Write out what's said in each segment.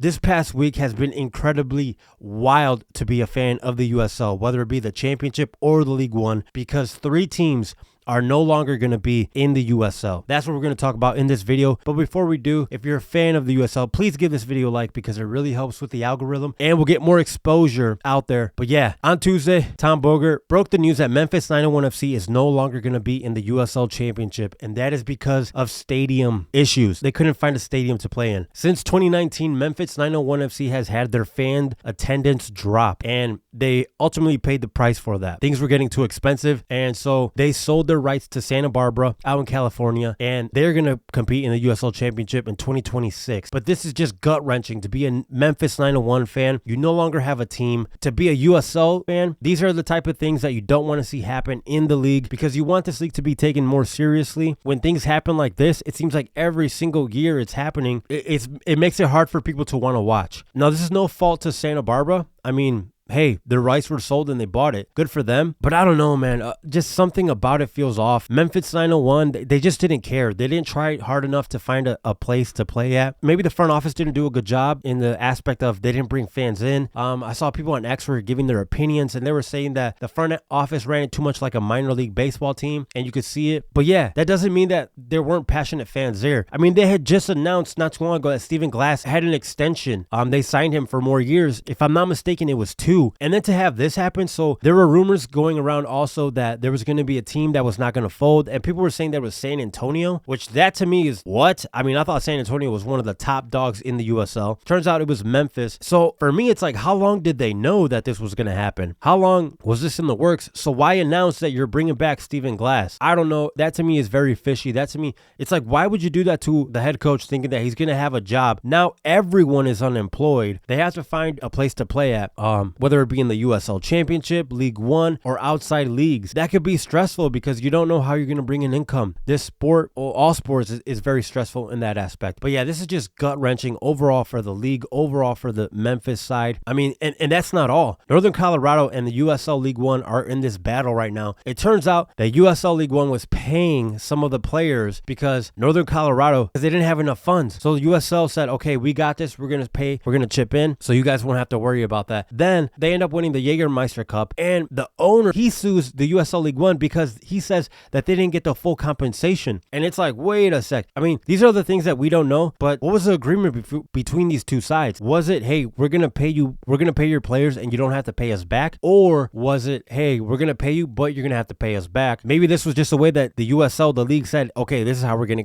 This past week has been incredibly wild to be a fan of the USL, whether it be the championship or the League One, because 3 teams are no longer going to be in the USL. That's what we're going to talk about in this video. But before we do, if you're a fan of the USL, please give this video a like because it really helps with the algorithm and we'll get more exposure out there. But yeah, on Tuesday, Tom Bogert broke the news that Memphis 901 FC is no longer going to be in the USL Championship, and that is because of stadium issues. They couldn't find a stadium to play in. Since 2019, Memphis 901 FC has had their fan attendance drop, and they ultimately paid the price for that. Things were getting too expensive, and so they sold their rights to Santa Barbara out in California, and they're going to compete in the USL Championship in 2026. But this is just gut-wrenching. To be a Memphis 901 fan, you no longer have a team. To be a USL fan, these are the type of things that you don't want to see happen in the league, because you want this league to be taken more seriously. When things happen like this, it seems like every single year it's happening. It makes it hard for people to want to watch. Now, this is no fault to Santa Barbara. I mean, hey, their rights were sold and they bought it. Good for them. But I don't know, man. Just something about it feels off. Memphis 901, they just didn't care. They didn't try hard enough to find a place to play at. Maybe the front office didn't do a good job in the aspect of they didn't bring fans in. I saw people on X were giving their opinions, and they were saying that the front office ran it too much like a minor league baseball team, and you could see it. But yeah, that doesn't mean that there weren't passionate fans there. I mean, they had just announced not too long ago that Stephen Glass had an extension. They signed him for more years. If I'm not mistaken, it was 2. And then to have this happen, so there were rumors going around also that there was going to be a team that was not going to fold, and people were saying that it was San Antonio, which that to me is what? I mean, I thought San Antonio was one of the top dogs in the USL. Turns out it was Memphis. So for me, it's like, how long did they know that this was going to happen? How long was this in the works? So why announce that you're bringing back Stephen Glass? I don't know. That to me is very fishy. That to me, it's like, why would you do that to the head coach thinking that he's going to have a job? Now everyone is unemployed. They have to find a place to play at, whether it be in the USL Championship, League One, or outside leagues. That could be stressful because you don't know how you're going to bring in income. This sport, or all sports, is very stressful in that aspect. But yeah, this is just gut-wrenching overall for the league, overall for the Memphis side. I mean, and that's not all. Northern Colorado and the USL League One are in this battle right now. It turns out that USL League One was paying some of the players because Northern Colorado, because they didn't have enough funds. So the USL said, okay, we got this. We're going to pay. We're going to chip in. So you guys won't have to worry about that. Then they end up winning the Jägermeister Cup, and the owner, he sues the USL League One because he says that they didn't get the full compensation. And it's like, wait a sec. I mean, these are the things that we don't know, but what was the agreement between these two sides? Was it, hey, we're going to pay you, we're going to pay your players and you don't have to pay us back? Or was it, hey, we're going to pay you, but you're going to have to pay us back? Maybe this was just a way that the USL, the league, said, okay, this is how we're going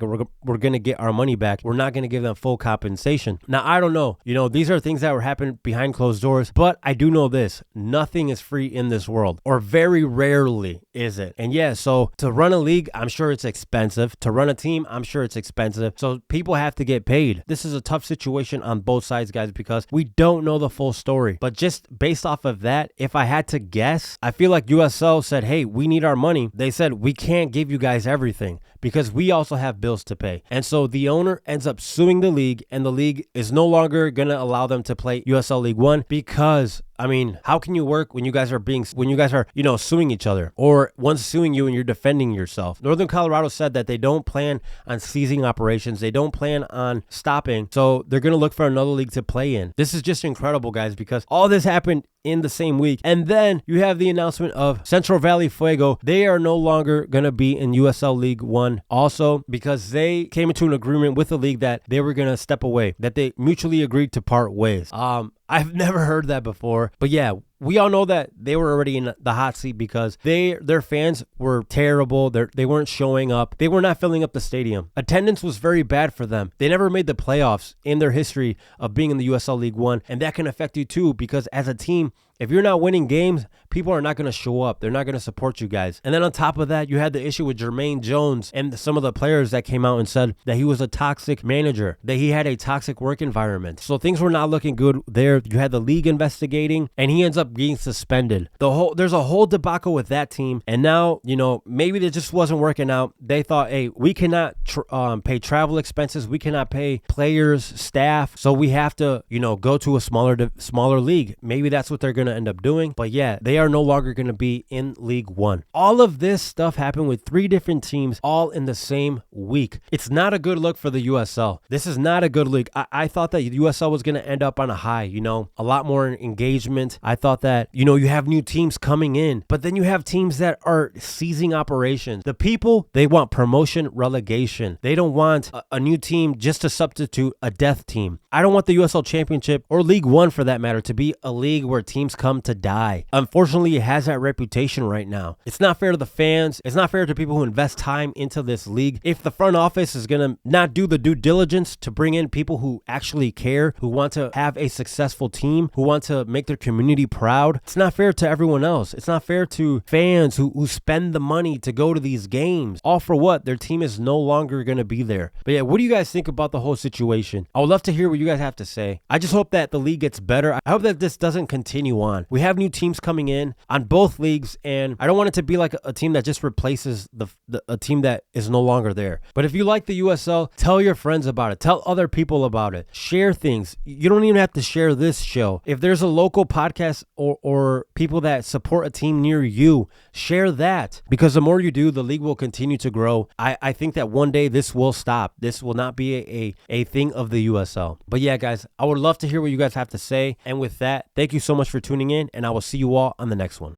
to get our money back. We're not going to give them full compensation. Now, I don't know. You know, these are things that were happening behind closed doors, but I do know this. Nothing is free in this world, or very rarely is it. And yeah, so to run a league, I'm sure it's expensive. To run a team, I'm sure it's expensive. So people have to get paid. This is a tough situation on both sides, guys, because we don't know the full story. But just based off of that, if I had to guess, I feel like USL said, hey, we need our money. They said, we can't give you guys everything because we also have bills to pay. And so the owner ends up suing the league, and the league is no longer going to allow them to play USL League One because, I mean, how can you work when you guys are suing each other, or one's suing you and you're defending yourself? Northern Colorado said that they don't plan on ceasing operations. They don't plan on stopping. So they're going to look for another league to play in. This is just incredible, guys, because all this happened in the same week. And then you have the announcement of Central Valley Fuego. They are no longer going to be in USL League One also because they came into an agreement with the league that they were going to step away, that they mutually agreed to part ways. I've never heard that before, but yeah, we all know that they were already in the hot seat because their fans were terrible. They weren't showing up. They were not filling up the stadium. Attendance was very bad for them. They never made the playoffs in their history of being in the USL League One, and that can affect you too because as a team, if you're not winning games, people are not going to show up. They're not going to support you guys. And then on top of that, you had the issue with Jermaine Jones and some of the players that came out and said that he was a toxic manager, that he had a toxic work environment. So things were not looking good there. You had the league investigating, and he ends up being suspended. There's a whole debacle with that team. And now, maybe it just wasn't working out. They thought, hey, we cannot pay travel expenses. We cannot pay players, staff. So we have to, go to a smaller league. Maybe that's what they're going going to end up doing. But yeah, they are no longer going to be in League One. All of this stuff happened with 3 different teams all in the same week. It's not a good look for the USL. This is not a good league. I thought that the USL was going to end up on a high, a lot more engagement. I thought that, you have new teams coming in, but then you have teams that are seizing operations. The people, they want promotion, relegation. They don't want a new team just to substitute a death team. I don't want the USL Championship or League One for that matter to be a league where teams come to die. Unfortunately, it has that reputation right now. It's not fair to the fans. It's not fair to people who invest time into this league. If the front office is going to not do the due diligence to bring in people who actually care, who want to have a successful team, who want to make their community proud, it's not fair to everyone else. It's not fair to fans who spend the money to go to these games. All for what? Their team is no longer going to be there. But yeah, what do you guys think about the whole situation? I would love to hear what you guys have to say. I just hope that the league gets better. I hope that this doesn't continue on. We have new teams coming in on both leagues, and I don't want it to be like a team that just replaces a team that is no longer there. But if you like the USL, tell your friends about it. Tell other people about it. Share things. You don't even have to share this show. If there's a local podcast or people that support a team near you, share that, because the more you do, the league will continue to grow. I think that one day this will stop. This will not be a thing of the USL. But yeah, guys, I would love to hear what you guys have to say. And with that, thank you so much for tuning in, and I will see you all on the next one.